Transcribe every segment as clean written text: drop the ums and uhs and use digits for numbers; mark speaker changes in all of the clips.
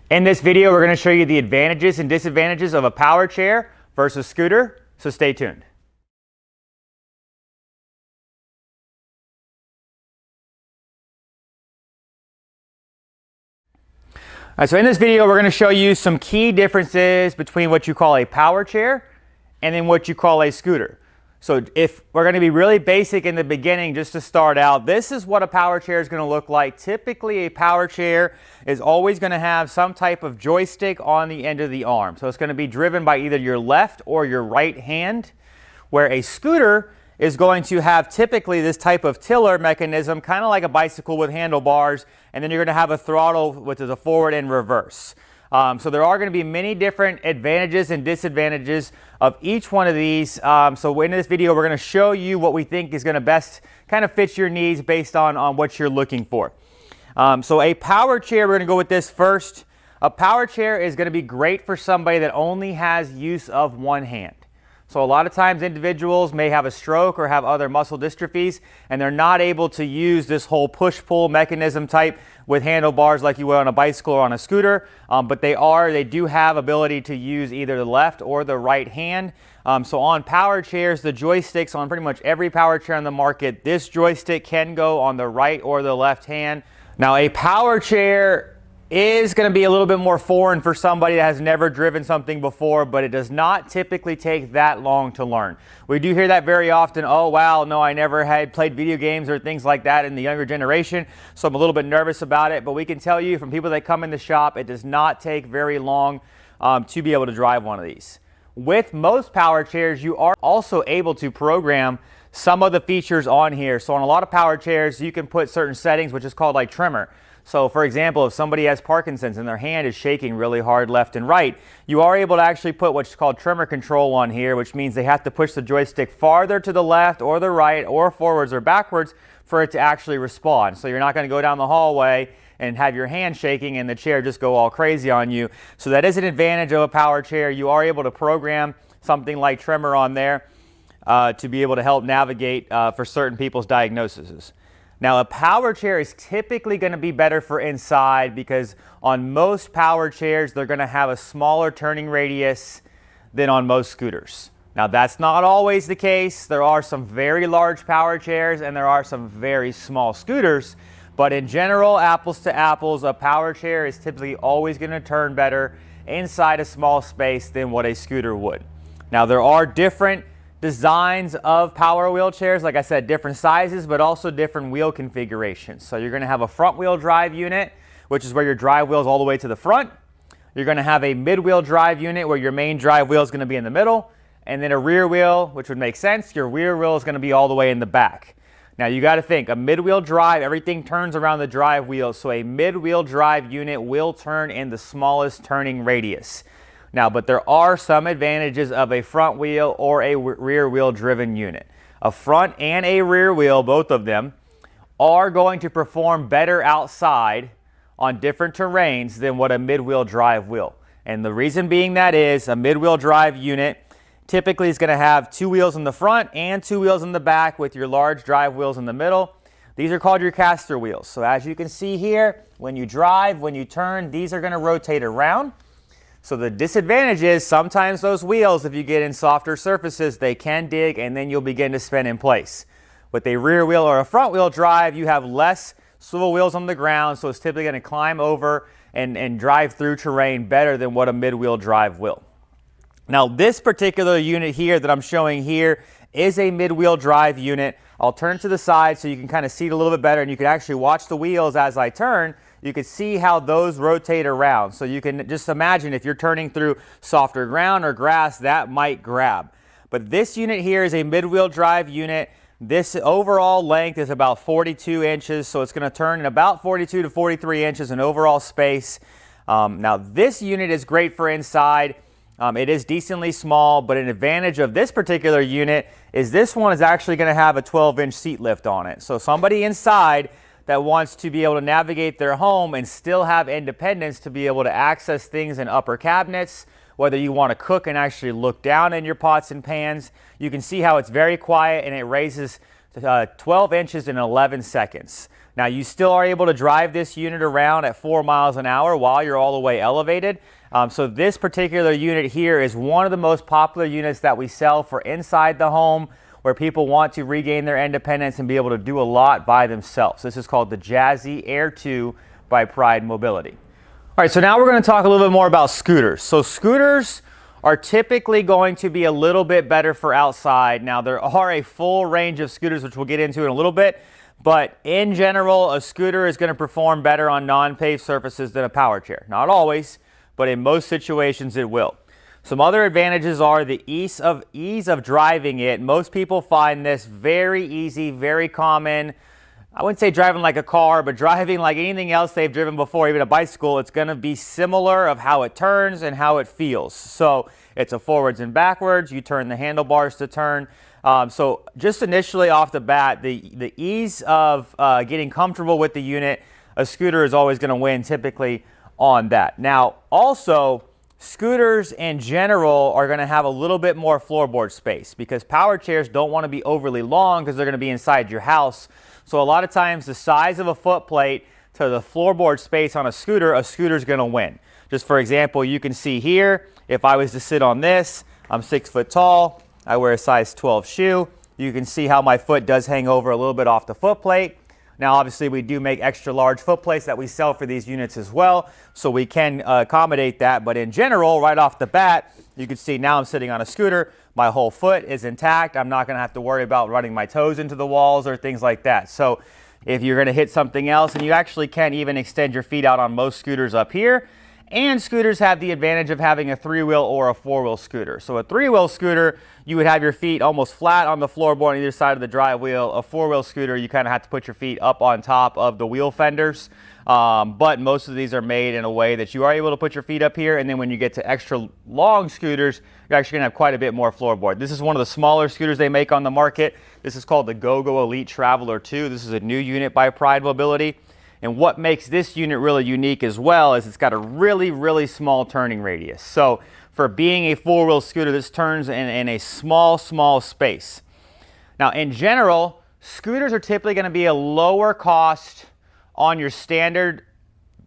Speaker 1: In this video, we're going to show you the advantages and disadvantages of a power chair versus scooter, so stay tuned. All right, so in this video, we're going to show you some key differences between what you call a power chair and then what you call a scooter. So if we're going to be really basic in the beginning, just to start out, this is what a power chair is going to look like. Typically, a power chair is always going to have some type of joystick on the end of the arm. So it's going to be driven by either your left or your right hand, where a scooter is going to have typically this type of tiller mechanism, kind of like a bicycle with handlebars, and then you're going to have a throttle, which is a forward and reverse. So there are going to be many different advantages and disadvantages of each one of these. So in this video, we're going to show you what we think is going to best kind of fit your needs based on what you're looking for. So a power chair, we're going to go with this first. A power chair is going to be great for somebody that only has use of one hand. So a lot of times individuals may have a stroke or have other muscle dystrophies, and they're not able to use this whole push-pull mechanism type with handlebars like you would on a bicycle or on a scooter, but they do have ability to use either the left or the right hand. So on power chairs, the joysticks on pretty much every power chair on the market, this joystick can go on the right or the left hand. Now a power chair is going to be a little bit more foreign for somebody that has never driven something before, but it does not typically take that long to learn. We do hear that very often. Oh wow, no, I never had played video games or things like that in the younger generation, so I'm a little bit nervous about it. But we can tell you from people that come in the shop, it does not take very long to be able to drive one of these. With most power chairs, you are also able to program some of the features on here. So on a lot of power chairs, you can put certain settings, which is called like trimmer. So for example, if somebody has Parkinson's and their hand is shaking really hard left and right, you are able to actually put what's called trimmer control on here, which means they have to push the joystick farther to the left or the right or forwards or backwards for it to actually respond. So you're not going to go down the hallway and have your hand shaking and the chair just go all crazy on you. So that is an advantage of a power chair. You are able to program something like trimmer on there to be able to help navigate for certain people's diagnoses. Now a power chair is typically going to be better for inside because on most power chairs they're going to have a smaller turning radius than on most scooters. Now that's not always the case. There are some very large power chairs and there are some very small scooters, but in general, apples to apples, a power chair is typically always going to turn better inside a small space than what a scooter would. Now there are different designs of power wheelchairs, like I said, different sizes, but also different wheel configurations. So you're going to have a front wheel drive unit, which is where your drive wheel is all the way to the front. You're going to have a mid-wheel drive unit where your main drive wheel is going to be in the middle, and then a rear wheel, which would make sense. Your rear wheel is going to be all the way in the back. Now you got to think, a mid-wheel drive, everything turns around the drive wheel, so a mid-wheel drive unit will turn in the smallest turning radius. Now, but there are some advantages of a front wheel or a rear wheel driven unit. A front and a rear wheel, both of them, are going to perform better outside on different terrains than what a mid-wheel drive will. And the reason being that is a mid-wheel drive unit typically is going to have two wheels in the front and two wheels in the back with your large drive wheels in the middle. These are called your caster wheels. So as you can see here, when you drive, when you turn, these are going to rotate around. So the disadvantage is sometimes those wheels, if you get in softer surfaces, they can dig and then you'll begin to spin in place. With a rear wheel or a front wheel drive, you have less swivel wheels on the ground, so it's typically going to climb over and drive through terrain better than what a mid-wheel drive will. Now this particular unit here that I'm showing here is a mid-wheel drive unit. I'll turn to the side so you can kind of see it a little bit better and you can actually watch the wheels as I turn. You can see how those rotate around. So you can just imagine if you're turning through softer ground or grass, that might grab. But this unit here is a mid-wheel drive unit. This overall length is about 42 inches, so it's going to turn in about 42 to 43 inches in overall space. Now this unit is great for inside. It is decently small, but an advantage of this particular unit is this one is actually going to have a 12-inch seat lift on it. So somebody inside that wants to be able to navigate their home and still have independence to be able to access things in upper cabinets, whether you want to cook and actually look down in your pots and pans. You can see how it's very quiet and it raises 12 inches in 11 seconds. Now you still are able to drive this unit around at 4 miles an hour while you're all the way elevated. So this particular unit here is one of the most popular units that we sell for inside the home, where people want to regain their independence and be able to do a lot by themselves. This is called the Jazzy Air 2 by Pride Mobility. All right, so now we're going to talk a little bit more about scooters. So scooters are typically going to be a little bit better for outside. Now there are a full range of scooters, which we'll get into in a little bit, but in general, a scooter is going to perform better on non-paved surfaces than a power chair. Not always, but in most situations it will. Some other advantages are the ease of driving it. Most people find this very easy, very common. I wouldn't say driving like a car, but driving like anything else they've driven before, even a bicycle. It's going to be similar of how it turns and how it feels. So it's a forwards and backwards. You turn the handlebars to turn. So just initially off the bat, the ease of getting comfortable with the unit, a scooter is always going to win typically on that. Now also, scooters in general are going to have a little bit more floorboard space, because power chairs don't want to be overly long because they're going to be inside your house. So a lot of times the size of a foot plate to the floorboard space on a scooter is going to win. Just for example, you can see here, if I was to sit on this, I'm 6 foot tall, I wear a size 12 shoe. You can see how my foot does hang over a little bit off the foot plate. Now obviously we do make extra large foot plates that we sell for these units as well, so we can accommodate that, but in general, right off the bat, you can see now I'm sitting on a scooter, my whole foot is intact, I'm not going to have to worry about running my toes into the walls or things like that. So if you're going to hit something else, and you actually can even extend your feet out on most scooters up here. And scooters have the advantage of having a 3-wheel or a 4-wheel scooter. So a 3-wheel scooter, you would have your feet almost flat on the floorboard on either side of the drive wheel. A 4-wheel scooter, you kind of have to put your feet up on top of the wheel fenders. But most of these are made in a way that you are able to put your feet up here. And then when you get to extra long scooters, you're actually going to have quite a bit more floorboard. This is one of the smaller scooters they make on the market. This is called the GoGo Elite Traveler 2. This is a new unit by Pride Mobility. And what makes this unit really unique as well is it's got a really, really small turning radius. So for being a 4-wheel scooter, this turns in a small space. Now in general, scooters are typically going to be a lower cost on your standard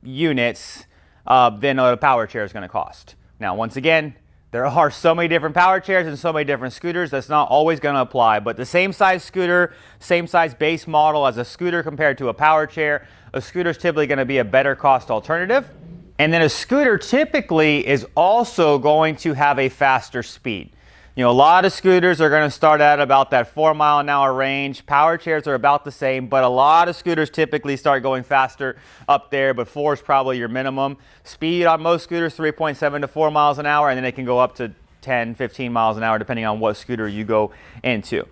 Speaker 1: units than a power chair is going to cost. Now once again, there are so many different power chairs and so many different scooters, that's not always going to apply. But the same size scooter, same size base model as a scooter compared to a power chair, a scooter is typically going to be a better cost alternative. And then a scooter typically is also going to have a faster speed. You know, a lot of scooters are going to start at about that 4 mile an hour range. Power chairs are about the same, but a lot of scooters typically start going faster up there, but 4 is probably your minimum. Speed on most scooters, 3.7 to 4 miles an hour, and then it can go up to 10, 15 miles an hour depending on what scooter you go into.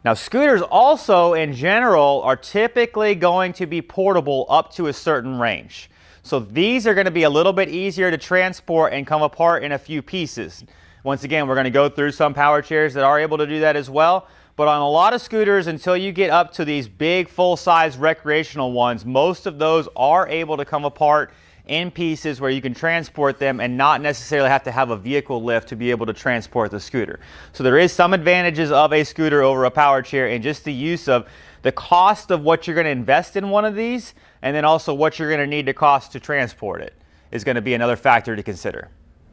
Speaker 1: Now scooters also in general are typically going to be portable up to a certain range. So these are going to be a little bit easier to transport and come apart in a few pieces. Once again, we're going to go through some power chairs that are able to do that as well. But on a lot of scooters, until you get up to these big full-size recreational ones, most of those are able to come apart in pieces where you can transport them and not necessarily have to have a vehicle lift to be able to transport the scooter. So there is some advantages of a scooter over a power chair, and just the use of the cost of what you're going to invest in one of these, and then also what you're going to need to cost to transport it is going to be another factor to consider.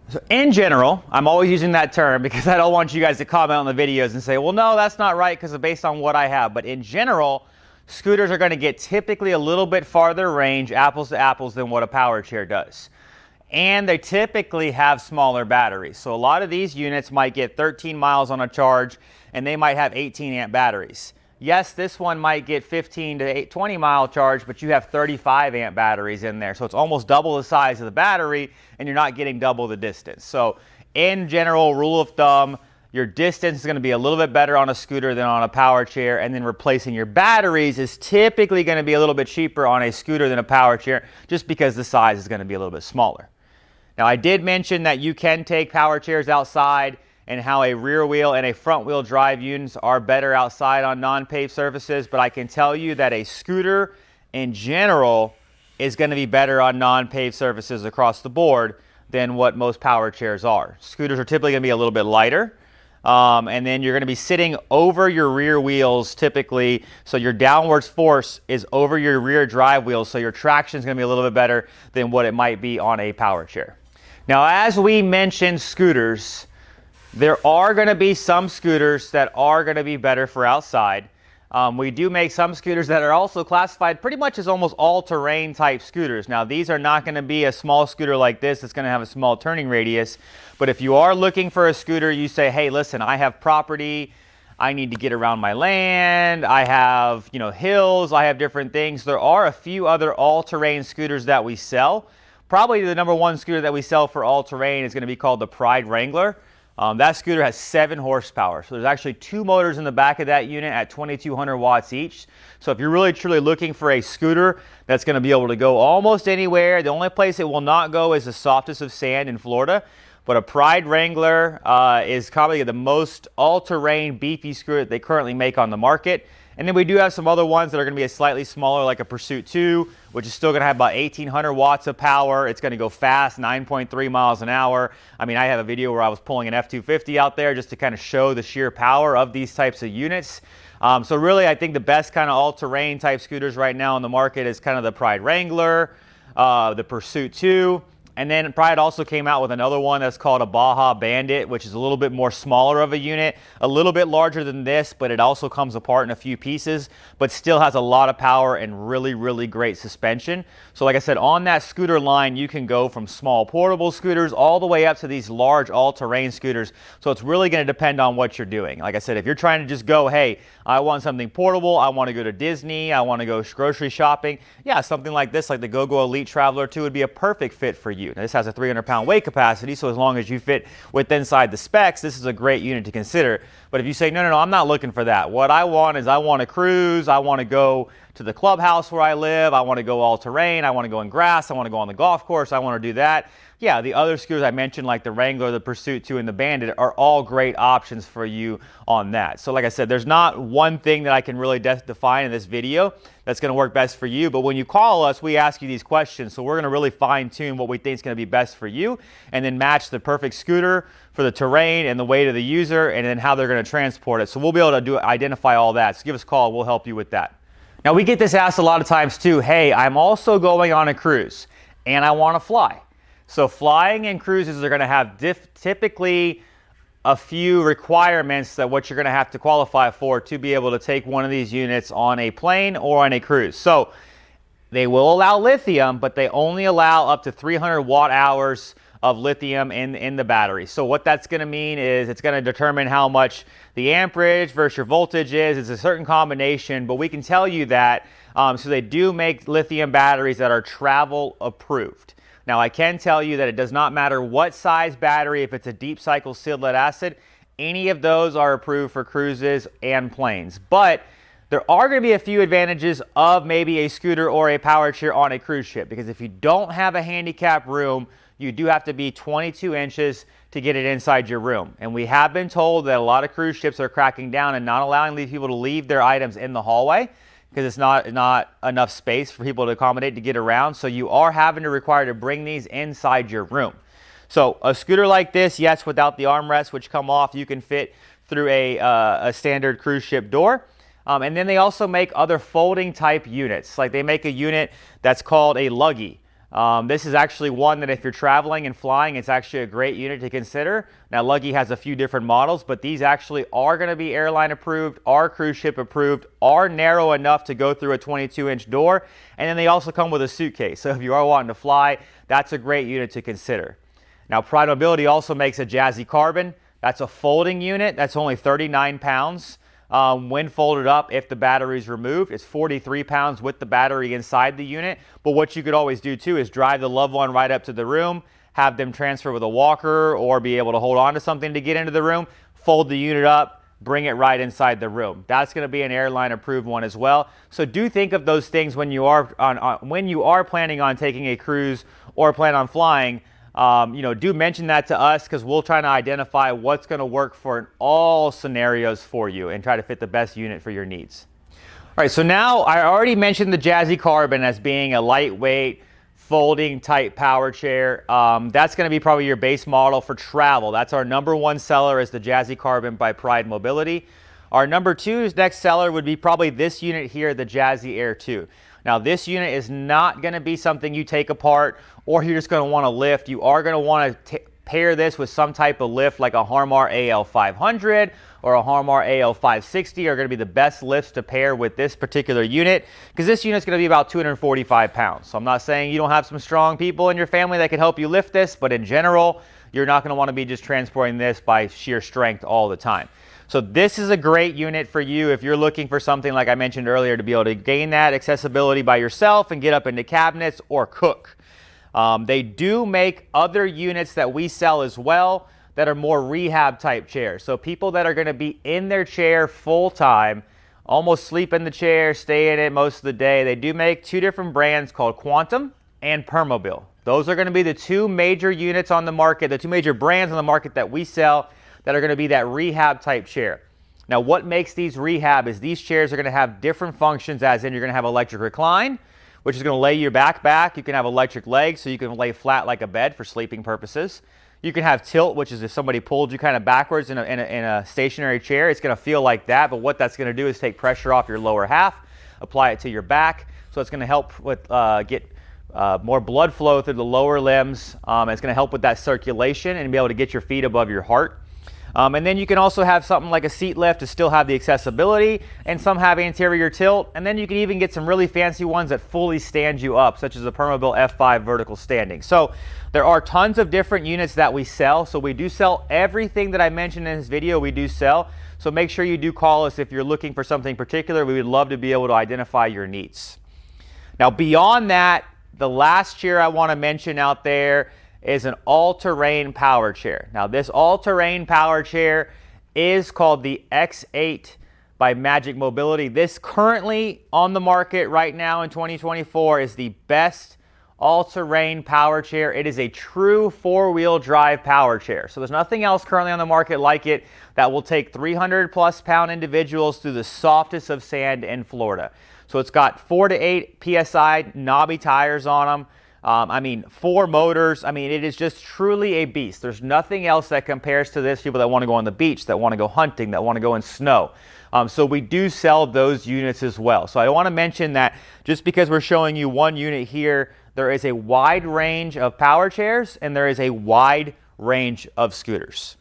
Speaker 1: So in general, I'm always using that term because I don't want you guys to comment on the videos and say, well, no, that's not right because based on what I have. But in general, scooters are going to get typically a little bit farther range, apples to apples, than what a power chair does. And they typically have smaller batteries. So a lot of these units might get 13 miles on a charge, and they might have 18 amp batteries. Yes, this one might get 15 to 20 mile charge, but you have 35 amp batteries in there. So it's almost double the size of the battery, and you're not getting double the distance. So in general, rule of thumb, your distance is going to be a little bit better on a scooter than on a power chair, and then replacing your batteries is typically going to be a little bit cheaper on a scooter than a power chair, just because the size is going to be a little bit smaller. Now I did mention that you can take power chairs outside, and how a rear wheel and a front wheel drive units are better outside on non-paved surfaces, but I can tell you that a scooter in general is going to be better on non-paved surfaces across the board than what most power chairs are. Scooters are typically going to be a little bit lighter. And then you're going to be sitting over your rear wheels typically, so your downwards force is over your rear drive wheels, so your traction is going to be a little bit better than what it might be on a power chair. Now, as we mentioned scooters, there are going to be some scooters that are going to be better for outside. We do make some scooters that are also classified pretty much as almost all-terrain type scooters. Now, these are not going to be a small scooter like this that's going to have a small turning radius. But if you are looking for a scooter, you say, hey, listen, I have property, I need to get around my land, I have, hills, I have different things. There are a few other all-terrain scooters that we sell. Probably the number one scooter that we sell for all-terrain is going to be called the Pride Wrangler. That scooter has 7 horsepower. So there's actually 2 motors in the back of that unit at 2,200 watts each. So if you're really truly looking for a scooter that's going to be able to go almost anywhere, the only place it will not go is the softest of sand in Florida. But a Pride Wrangler is probably the most all-terrain beefy scooter that they currently make on the market. And then we do have some other ones that are going to be slightly smaller, like a Pursuit 2, which is still going to have about 1,800 watts of power. It's going to go fast, 9.3 miles an hour. I mean, I have a video where I was pulling an F250 out there just to kind of show the sheer power of these types of units. So really, I think the best kind of all-terrain type scooters right now on the market is kind of the Pride Wrangler, the Pursuit 2. And then Pride also came out with another one that's called a Baja Bandit, which is a little bit more smaller of a unit, a little bit larger than this, but it also comes apart in a few pieces, but still has a lot of power and really, really great suspension. So like I said, on that scooter line, you can go from small portable scooters all the way up to these large all-terrain scooters. So it's really going to depend on what you're doing. Like I said, if you're trying to just go, hey, I want something portable, I want to go to Disney, I want to go grocery shopping, yeah, something like this, like the GoGo Elite Traveler 2 would be a perfect fit for you. Now, this has a 300-pound weight capacity, so as long as you fit inside the specs, this is a great unit to consider. But if you say, no, I'm not looking for that. What I want is I want to cruise, I want to go to the clubhouse where I live, I want to go all-terrain, I want to go in grass, I want to go on the golf course, I want to do that. Yeah, the other scooters I mentioned, like the Wrangler, the Pursuit 2, and the Bandit, are all great options for you on that. So like I said, there's not one thing that I can really define in this video that's going to work best for you. But when you call us, we ask you these questions. So we're going to really fine-tune what we think is going to be best for you and then match the perfect scooter for the terrain and the weight of the user and then how they're going to transport it. So we'll be able to identify all that. So give us a call. We'll help you with that. Now, we get this asked a lot of times too. Hey, I'm also going on a cruise and I want to fly. So flying and cruises are going to have typically a few requirements that what you're going to have to qualify for to be able to take one of these units on a plane or on a cruise. So they will allow lithium, but they only allow up to 300 watt hours of lithium in the battery. So what that's going to mean is it's going to determine how much the amperage versus your voltage is. It's a certain combination, but we can tell you that. So they do make lithium batteries that are travel approved. Now, I can tell you that it does not matter what size battery, if it's a deep cycle sealed lead acid, any of those are approved for cruises and planes. But there are going to be a few advantages of maybe a scooter or a power chair on a cruise ship, because if you don't have a handicap room, you do have to be 22 inches to get it inside your room. And we have been told that a lot of cruise ships are cracking down and not allowing these people to leave their items in the hallway, because it's not enough space for people to accommodate to get around. So you are having to require to bring these inside your room. So a scooter like this, yes, without the armrests which come off, you can fit through a standard cruise ship door. And then they also make other folding type units. Like they make a unit that's called a luggy. This is actually one that if you're traveling and flying, it's actually a great unit to consider. Now, Luggy has a few different models, but these actually are going to be airline approved, are cruise ship approved, are narrow enough to go through a 22-inch door, and then they also come with a suitcase. So if you are wanting to fly, that's a great unit to consider. Now, Pride Mobility also makes a Jazzy Carbon. That's a folding unit. That's only 39 pounds. When folded up, if the battery is removed, it's 43 pounds with the battery inside the unit. But what you could always do too is drive the loved one right up to the room, have them transfer with a walker or be able to hold on to something to get into the room, fold the unit up, bring it right inside the room. That's going to be an airline approved one as well. So do think of those things when you are planning on taking a cruise or plan on flying. Do mention that to us, because we'll try to identify what's going to work for all scenarios for you and try to fit the best unit for your needs. All right, so now I already mentioned the Jazzy Carbon as being a lightweight, folding type power chair. That's going to be probably your base model for travel. That's our #1 seller, is the Jazzy Carbon by Pride Mobility. Our #2 next seller would be probably this unit here, the Jazzy Air 2. Now this unit is not going to be something you take apart or you're just going to want to lift. You are going to want to pair this with some type of lift like a Harmar AL500 or a Harmar AL560 are going to be the best lifts to pair with this particular unit, because this unit is going to be about 245 pounds. So I'm not saying you don't have some strong people in your family that can help you lift this, but in general, you're not going to want to be just transporting this by sheer strength all the time. So this is a great unit for you if you're looking for something, like I mentioned earlier, to be able to gain that accessibility by yourself and get up into cabinets or cook. They do make other units that we sell as well that are more rehab type chairs. So people that are going to be in their chair full time, almost sleep in the chair, stay in it most of the day. They do make two different brands called Quantum and Permobil. Those are going to be the two major units on the market, the two major brands on the market that we sell that are going to be that rehab type chair. Now what makes these rehab is these chairs are going to have different functions, as in you're going to have electric recline, which is going to lay your back. You can have electric legs, so you can lay flat like a bed for sleeping purposes. You can have tilt, which is if somebody pulled you kind of backwards in a stationary chair, it's going to feel like that, but what that's going to do is take pressure off your lower half, apply it to your back, so it's going to help with get more blood flow through the lower limbs. It's going to help with that circulation and be able to get your feet above your heart. And then you can also have something like a seat lift to still have the accessibility, and some have anterior tilt, and then you can even get some really fancy ones that fully stand you up, such as the Permobil F5 vertical standing. So there are tons of different units that we sell. So we do sell everything that I mentioned in this video, we do sell. So make sure you do call us if you're looking for something particular. We would love to be able to identify your needs. Now beyond that, the last chair I want to mention out there is an all-terrain power chair. Now this all-terrain power chair is called the X8 by Magic Mobility. This currently on the market right now in 2024 is the best all-terrain power chair. It is a true four-wheel drive power chair. So there's nothing else currently on the market like it that will take 300+ pound individuals through the softest of sand in Florida. So it's got 4 to 8 PSI knobby tires on them. I mean, 4 motors. I mean, it is just truly a beast. There's nothing else that compares to this. People that want to go on the beach, that want to go hunting, that want to go in snow. So we do sell those units as well. So I want to mention that just because we're showing you one unit here, there is a wide range of power chairs and there is a wide range of scooters.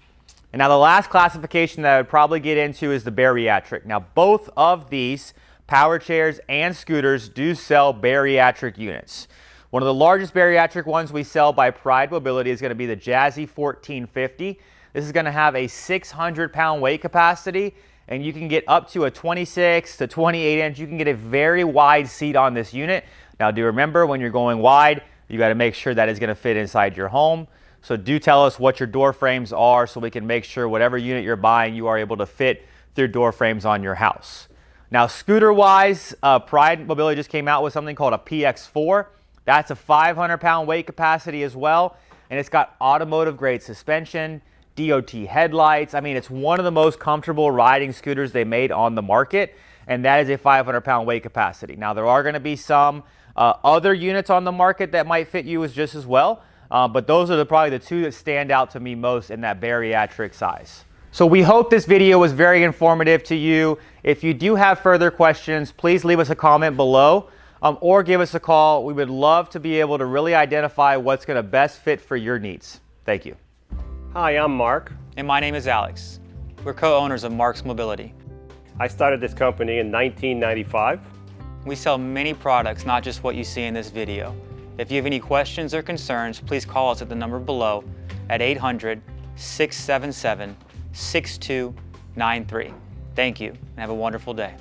Speaker 1: And now the last classification that I would probably get into is the bariatric. Now both of these power chairs and scooters do sell bariatric units. One of the largest bariatric ones we sell by Pride Mobility is going to be the Jazzy 1450. This is going to have a 600-pound weight capacity, and you can get up to a 26 to 28 inch. You can get a very wide seat on this unit. Now do remember, when you're going wide, you got to make sure that it's going to fit inside your home. So do tell us what your door frames are so we can make sure whatever unit you're buying, you are able to fit through door frames on your house. Now scooter-wise, Pride Mobility just came out with something called a PX4. That's a 500-pound weight capacity as well, and it's got automotive-grade suspension, DOT headlights. I mean, it's one of the most comfortable riding scooters they made on the market, and that is a 500-pound weight capacity. Now, there are going to be some other units on the market that might fit you just as well, but those are probably the two that stand out to me most in that bariatric size. So we hope this video was very informative to you. If you do have further questions, please leave us a comment below. Or give us a call. We would love to be able to really identify what's going to best fit for your needs. Thank you.
Speaker 2: Hi, I'm Mark.
Speaker 3: And my name is Alex. We're co-owners of Marc's Mobility.
Speaker 2: I started this company in 1995.
Speaker 3: We sell many products, not just what you see in this video. If you have any questions or concerns, please call us at the number below at 800-677-6293. Thank you, and have a wonderful day.